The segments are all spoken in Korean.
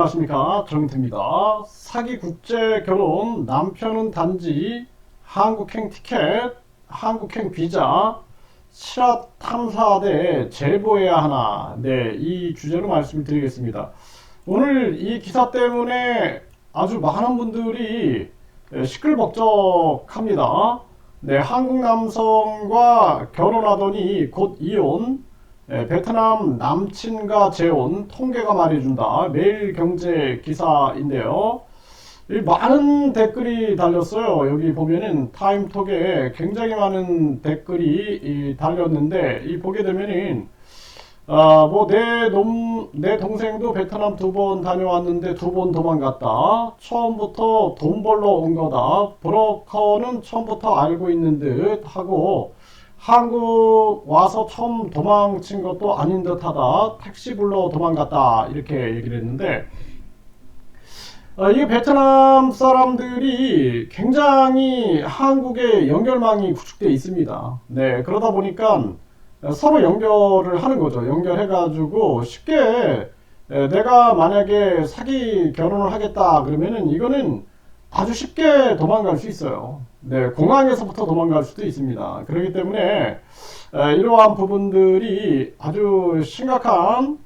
안녕하십니까, 정태입니다. 사기 국제 결혼, 남편은 단지 한국행 티켓, 한국행 비자, 실화 탐사대 제보해야 하나. 네, 이 주제로 말씀드리겠습니다. 오늘 이 기사 때문에 아주 많은 분들이 시끌벅적합니다. 네, 한국 남성과 결혼하더니 곧 이혼, 베트남 남친과 재혼 통계가 말해준다. 매일경제 기사인데요. 많은 댓글이 달렸어요. 여기 보면은 타임톡에 굉장히 많은 댓글이 달렸는데, 보게 되면은 내 동생도 베트남 2번 다녀왔는데 2번 도망갔다. 처음부터 돈 벌러 온 거다. 브로커는 처음부터 알고 있는 듯 하고, 한국 와서 처음 도망친 것도 아닌 듯 하다. 택시 불러 도망갔다. 이렇게 얘기를 했는데, 이게 베트남 사람들이 굉장히 한국에 연결망이 구축되어 있습니다. 네, 그러다 보니까 서로 연결을 하는 거죠. 연결해가지고 쉽게 내가 만약에 사기 결혼을 하겠다 그러면은 이거는 아주 쉽게 도망갈 수 있어요. 네, 공항에서부터 도망갈 수도 있습니다. 그렇기 때문에 이러한 부분들이 아주 심각한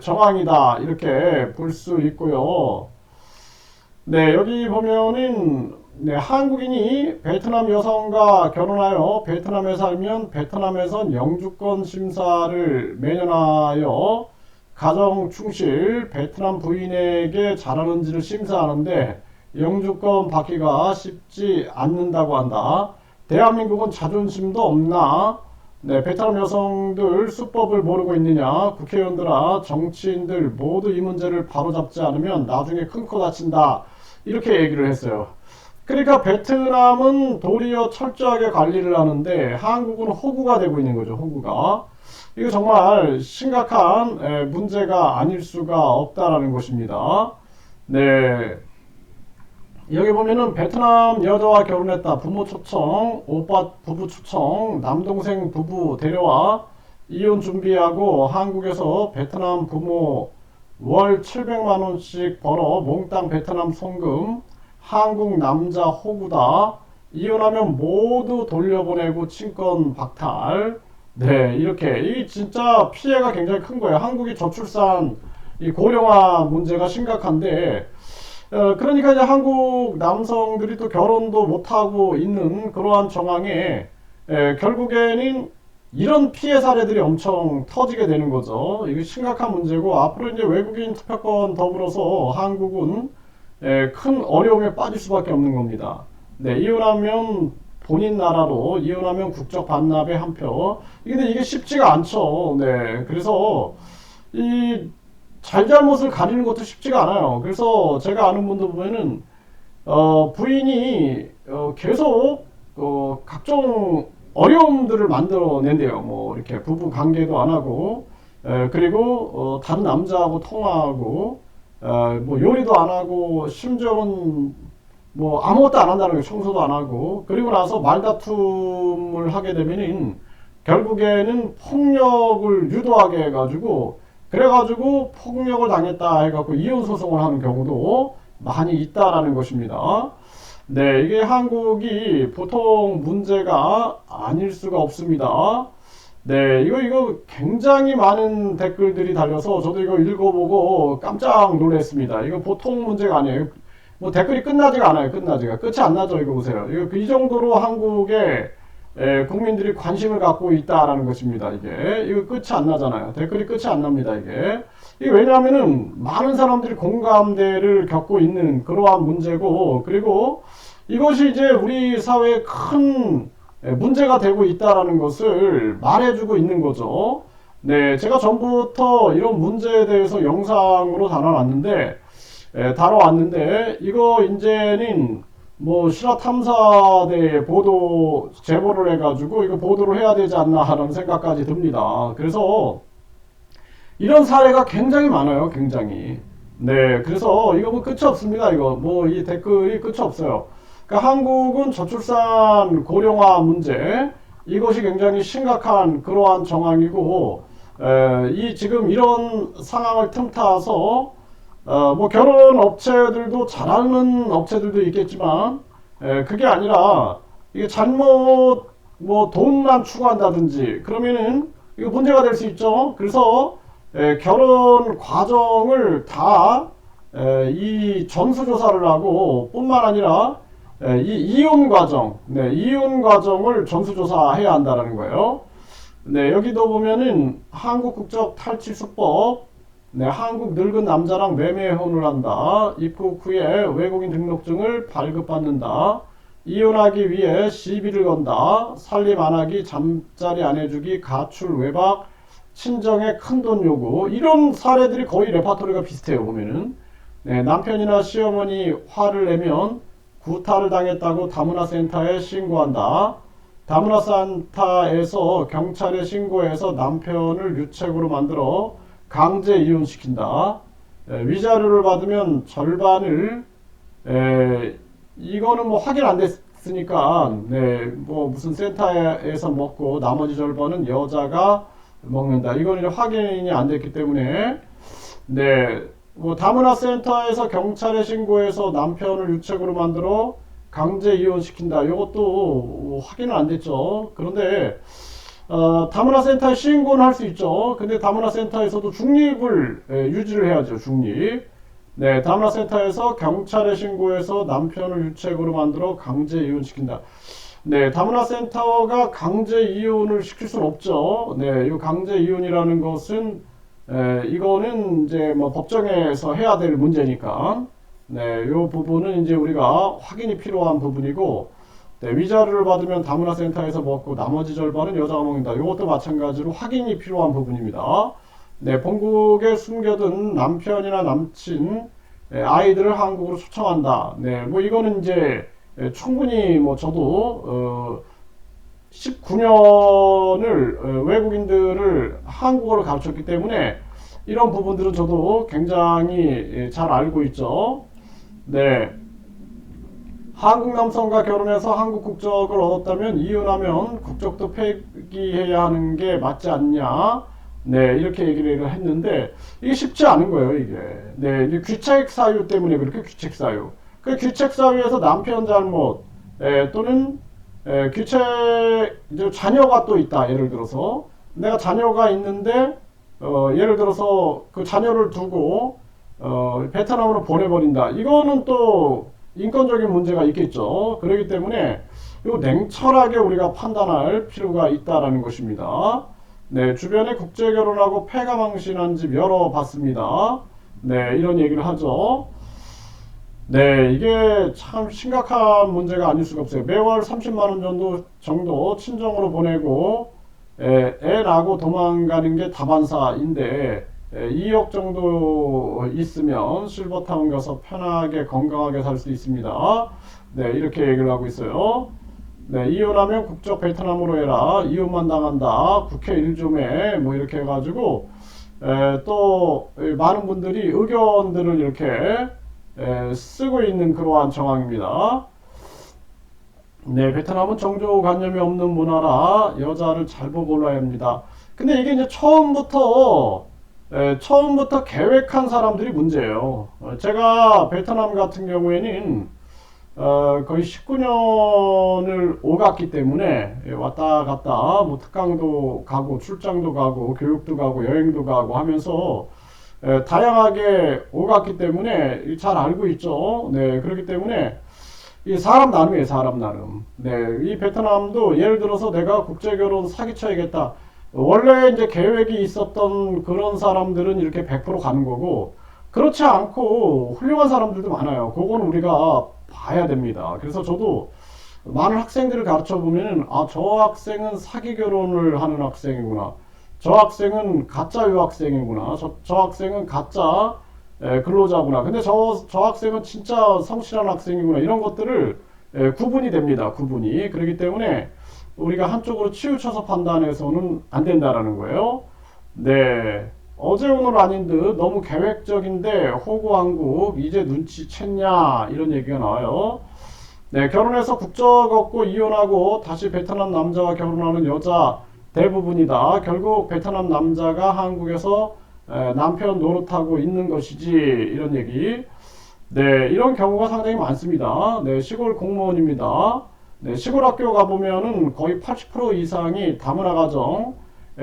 정황이다 이렇게 볼 수 있고요. 네, 여기 보면은 네, 한국인이 베트남 여성과 결혼하여 베트남에 살면 베트남에선 영주권 심사를 매년 하여 가정 충실 베트남 부인에게 잘하는지를 심사하는데 영주권 받기가 쉽지 않는다고 한다. 대한민국은 자존심도 없나? 네, 베트남 여성들 수법을 모르고 있느냐? 국회의원들아, 정치인들 모두 이 문제를 바로잡지 않으면 나중에 큰 코 다친다. 이렇게 얘기를 했어요. 그러니까 베트남은 도리어 철저하게 관리를 하는데 한국은 호구가 되고 있는 거죠. 호구가. 이거 정말 심각한 문제가 아닐 수가 없다라는 것입니다. 네. 여기 보면은 베트남 여자와 결혼했다. 부모 초청, 오빠 부부 초청, 남동생 부부 데려와 이혼 준비하고 한국에서 베트남 부모 월 700만원씩 벌어 몽땅 베트남 송금, 한국 남자 호구다. 이혼하면 모두 돌려보내고 친권 박탈. 네, 이렇게. 이 진짜 피해가 굉장히 큰 거예요. 한국이 저출산, 이 고령화 문제가 심각한데, 그러니까 이제 한국 남성들이 또 결혼도 못하고 있는 그러한 정황에 결국에는 이런 피해 사례들이 엄청 터지게 되는 거죠. 이게 심각한 문제고 앞으로 이제 외국인 투표권 더불어서 한국은 큰 어려움에 빠질 수밖에 없는 겁니다. 네, 이혼하면 본인 나라로 이혼하면 국적 반납에 한 표. 근데 이게 쉽지가 않죠. 네, 그래서 이 잘잘못을 가리는 것도 쉽지가 않아요. 그래서 제가 아는 분도 보면은 부인이 계속 각종 어려움들을 만들어낸대요. 뭐 이렇게 부부 관계도 안 하고 그리고 다른 남자하고 통화하고 뭐 요리도 안 하고 심지어는 뭐 아무것도 안 한다는 거예요. 청소도 안 하고 그리고 나서 말다툼을 하게 되면은 결국에는 폭력을 유도하게 해가지고 그래가지고 폭력을 당했다 해갖고 이혼 소송을 하는 경우도 많이 있다라는 것입니다. 네, 이게 한국이 보통 문제가 아닐 수가 없습니다. 네, 이거 굉장히 많은 댓글들이 달려서 저도 이거 읽어보고 깜짝 놀랐습니다. 이거 보통 문제가 아니에요. 뭐 댓글이 끝나지가 않아요. 끝이 안 나죠. 이거 보세요. 이 정도로 한국에 국민들이 관심을 갖고 있다라는 것입니다. 이거 끝이 안 나잖아요. 댓글이 끝이 안 납니다. 이게 왜냐하면은 많은 사람들이 공감대를 겪고 있는 그러한 문제고 그리고 이것이 이제 우리 사회에 큰 문제가 되고 있다라는 것을 말해주고 있는 거죠. 네, 제가 전부터 이런 문제에 대해서 영상으로 다뤄왔는데 이거 이제는 뭐 실화탐사대 보도 제보를 해가지고 이거 보도를 해야 되지 않나 하는 생각까지 듭니다. 그래서 이런 사례가 굉장히 많아요. 굉장히. 네, 그래서 이거 뭐 끝이 없습니다. 이거 뭐 이 댓글이 끝이 없어요. 그러니까 한국은 저출산 고령화 문제 이것이 굉장히 심각한 그러한 정황이고 이 지금 이런 상황을 틈타서 뭐 결혼 업체들도 잘하는 업체들도 있겠지만, 그게 아니라 이게 잘못 뭐 돈만 추구한다든지 그러면은 이거 문제가 될 수 있죠. 그래서 결혼 과정을 다 이 전수조사를 하고 뿐만 아니라 이 이혼 과정, 이혼 과정을 전수조사해야 한다라는 거예요. 네, 여기도 보면은 한국 국적 탈취 수법, 한국 늙은 남자랑 매매혼을 한다. 입국 후에 외국인 등록증을 발급받는다. 이혼하기 위해 시비를 건다. 살림 안 하기, 잠자리 안 해주기, 가출, 외박, 친정의 큰돈 요구. 이런 사례들이 거의 레파토리가 비슷해요, 보면은. 네, 남편이나 시어머니 화를 내면 구타를 당했다고 다문화센터에 신고한다. 다문화센터에서 경찰에 신고해서 남편을 유책으로 만들어 강제 이혼시킨다. 위자료를 받으면 절반을 이거는 뭐 확인 안 됐으니까 뭐 무슨 센터에서 먹고 나머지 절반은 여자가 먹는다. 이거는 확인이 안 됐기 때문에 뭐 다문화 센터에서 경찰에 신고해서 남편을 유책으로 만들어 강제 이혼시킨다. 이것도 확인은 안 됐죠. 그런데 다문화 센터에 신고는 할 수 있죠. 근데 다문화 센터에서도 중립을 유지를 해야죠. 중립. 네, 다문화 센터에서 경찰에 신고해서 남편을 유책으로 만들어 강제 이혼시킨다. 네, 다문화 센터가 강제 이혼을 시킬 수는 없죠. 네, 이 강제 이혼이라는 것은 이거는 이제 뭐 법정에서 해야 될 문제니까 이 부분은 이제 우리가 확인이 필요한 부분이고 위자료를 받으면 다문화 센터에서 먹고 나머지 절반은 여자가 먹는다. 이것도 마찬가지로 확인이 필요한 부분입니다. 본국에 숨겨둔 남편이나 남친 아이들을 한국으로 초청한다. 뭐 이거는 이제 충분히 뭐 저도 19년을 외국인들을 한국어를 가르쳤기 때문에 이런 부분들은 저도 굉장히 잘 알고 있죠. 한국 남성과 결혼해서 한국 국적을 얻었다면 이혼하면 국적도 폐기해야 하는 게 맞지 않냐? 이렇게 얘기를 했는데 이게 쉽지 않은 거예요, 이게. 이게 귀책 사유 때문에 그렇게 귀책 사유. 그 귀책 사유에서 남편 잘못 또는 귀책 이제 자녀가 또 있다. 예를 들어서 내가 자녀가 있는데 예를 들어서 그 자녀를 두고 베트남으로 보내버린다. 이거는 또 인권적인 문제가 있겠죠. 그렇기 때문에 이거 냉철하게 우리가 판단할 필요가 있다라는 것입니다. 주변에 국제 결혼하고 폐가 망신한 집 열어봤습니다. 이런 얘기를 하죠. 이게 참 심각한 문제가 아닐 수가 없어요. 매월 30만원 정도 친정으로 보내고 애 낳고 도망가는 게 다반사인데 2억 정도 있으면 실버타운 가서 편하게 건강하게 살 수 있습니다. 이렇게 얘기를 하고 있어요. 이혼하면 국적 베트남으로 해라. 이혼만 당한다. 국회 일좀에 뭐 이렇게 해가지고 또 많은 분들이 의견들을 이렇게 쓰고 있는 그러한 정황입니다. 베트남은 정조관념이 없는 문화라 여자를 잘 보고 골라야 합니다. 근데 이게 이제 처음부터 계획한 사람들이 문제예요. 제가 베트남 같은 경우에는 거의 19년을 오갔기 때문에 왔다 갔다 뭐 특강도 가고 출장도 가고 교육도 가고 여행도 가고 하면서 다양하게 오갔기 때문에 잘 알고 있죠. 그렇기 때문에 이 사람 나름이에요, 사람 나름. 이 베트남도 예를 들어서 내가 국제결혼 사기쳐야겠다. 원래 이제 계획이 있었던 그런 사람들은 이렇게 100% 가는 거고, 그렇지 않고 훌륭한 사람들도 많아요. 그건 우리가 봐야 됩니다. 그래서 저도 많은 학생들을 가르쳐 보면은, 저 학생은 사기 결혼을 하는 학생이구나. 저 학생은 가짜 유학생이구나. 저 학생은 가짜 근로자구나. 근데 저 학생은 진짜 성실한 학생이구나. 이런 것들을 구분이 됩니다. 구분이. 그렇기 때문에 우리가 한쪽으로 치우쳐서 판단해서는 안 된다라는 거예요. 어제 오늘 아닌 듯 너무 계획적인데 호구한국 이제 눈치챘냐 이런 얘기가 나와요. 결혼해서 국적 얻고 이혼하고 다시 베트남 남자와 결혼하는 여자 대부분이다. 결국 베트남 남자가 한국에서 남편 노릇하고 있는 것이지 이런 얘기. 네, 이런 경우가 상당히 많습니다. 네, 시골 공무원입니다. 네, 시골 학교 가보면은 거의 80% 이상이 다문화 가정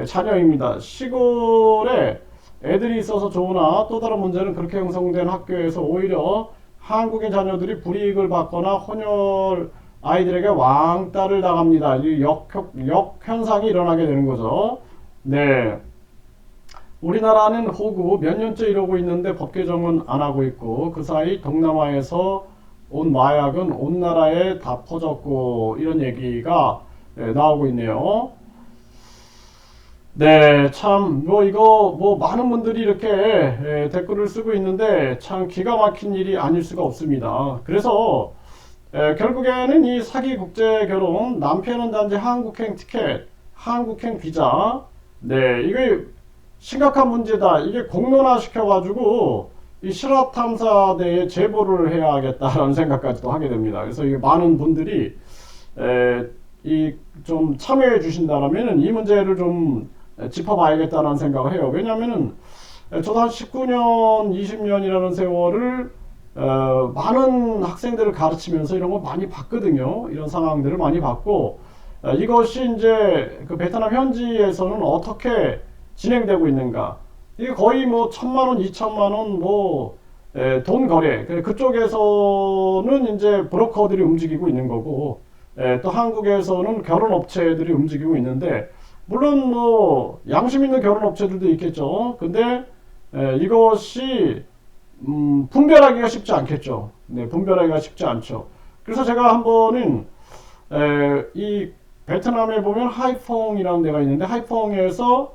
자녀입니다. 시골에 애들이 있어서 좋으나 또 다른 문제는 그렇게 형성된 학교에서 오히려 한국인 자녀들이 불이익을 받거나 혼혈 아이들에게 왕따를 당합니다. 이 역현상이 일어나게 되는 거죠. 네. 우리나라는 호구 몇 년째 이러고 있는데 법 개정은 안 하고 있고 그 사이 동남아에서 온 마약은 온 나라에 다 퍼졌고 이런 얘기가 나오고 있네요. 네, 참, 이거, 많은 분들이 이렇게 댓글을 쓰고 있는데, 참, 기가 막힌 일이 아닐 수가 없습니다. 그래서, 결국에는 이 사기 국제 결혼, 남편은 단지 한국행 티켓, 한국행 비자, 네, 이게 심각한 문제다. 이게 공론화 시켜가지고, 이 실화탐사대에 제보를 해야겠다라는 생각까지도 하게 됩니다. 그래서 이 많은 분들이, 이 좀 참여해 주신다면은 이 문제를 좀 짚어봐야겠다는 생각을 해요. 왜냐하면은 저도 한 19년, 20년이라는 세월을 많은 학생들을 가르치면서 이런 거 많이 봤거든요. 이런 상황들을 많이 봤고 이것이 이제 그 베트남 현지에서는 어떻게 진행되고 있는가? 이게 거의 뭐 1,000만 원, 2,000만 원 돈 거래. 그쪽에서는 이제 브로커들이 움직이고 있는 거고 또 한국에서는 결혼 업체들이 움직이고 있는데 물론 뭐 양심 있는 결혼 업체들도 있겠죠. 근데 이것이 분별하기가 쉽지 않겠죠. 네, 분별하기가 쉽지 않죠. 그래서 제가 한 번은 이 베트남에 보면 하이퐁이라는 데가 있는데 하이퐁에서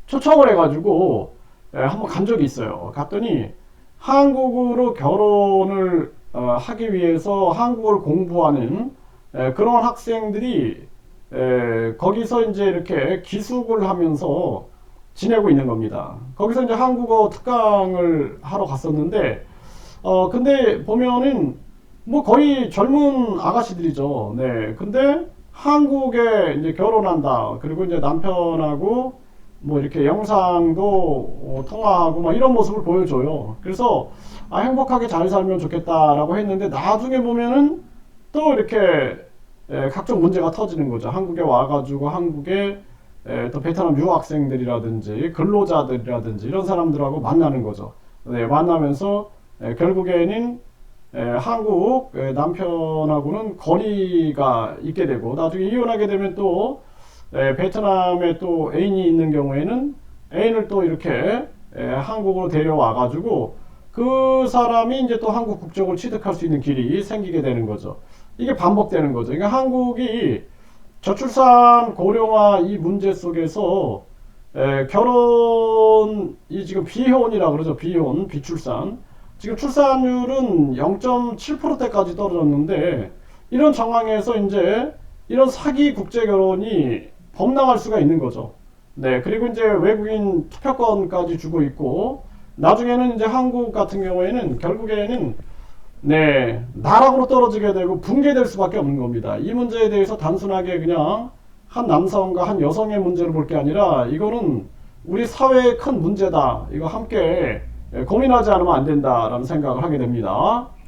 초청을 해가지고 한번 간 적이 있어요. 갔더니 한국으로 결혼을 하기 위해서 한국어를 공부하는 그런 학생들이 거기서 이제 이렇게 기숙을 하면서 지내고 있는 겁니다. 거기서 이제 한국어 특강을 하러 갔었는데, 근데 보면은 뭐 거의 젊은 아가씨들이죠. 네. 근데 한국에 이제 결혼한다. 그리고 이제 남편하고 뭐 이렇게 영상도 통화하고 막 이런 모습을 보여줘요. 그래서 행복하게 잘 살면 좋겠다라고 했는데 나중에 보면은 또 이렇게 각종 문제가 터지는 거죠. 한국에 와가지고 한국에 또 베트남 유학생들이라든지 근로자들이라든지 이런 사람들하고 만나는 거죠. 네, 만나면서 결국에는 한국 남편하고는 거리가 있게 되고 나중에 이혼하게 되면 또 베트남에 또 애인이 있는 경우에는 애인을 또 이렇게 한국으로 데려와 가지고 그 사람이 이제 또 한국 국적을 취득할 수 있는 길이 생기게 되는 거죠. 이게 반복되는 거죠. 그러니까 한국이 저출산 고령화 이 문제 속에서 결혼이 지금 비혼이라 그러죠. 비혼, 비출산. 지금 출산율은 0.7%대까지 떨어졌는데 이런 상황에서 이제 이런 사기 국제 결혼이 범람할 수가 있는 거죠. 네, 그리고 이제 외국인 투표권까지 주고 있고 나중에는 이제 한국 같은 경우에는 결국에는 네, 나락으로 떨어지게 되고 붕괴될 수밖에 없는 겁니다. 이 문제에 대해서 단순하게 그냥 한 남성과 한 여성의 문제를 볼 게 아니라 이거는 우리 사회의 큰 문제다. 이거 함께 고민하지 않으면 안 된다라는 생각을 하게 됩니다.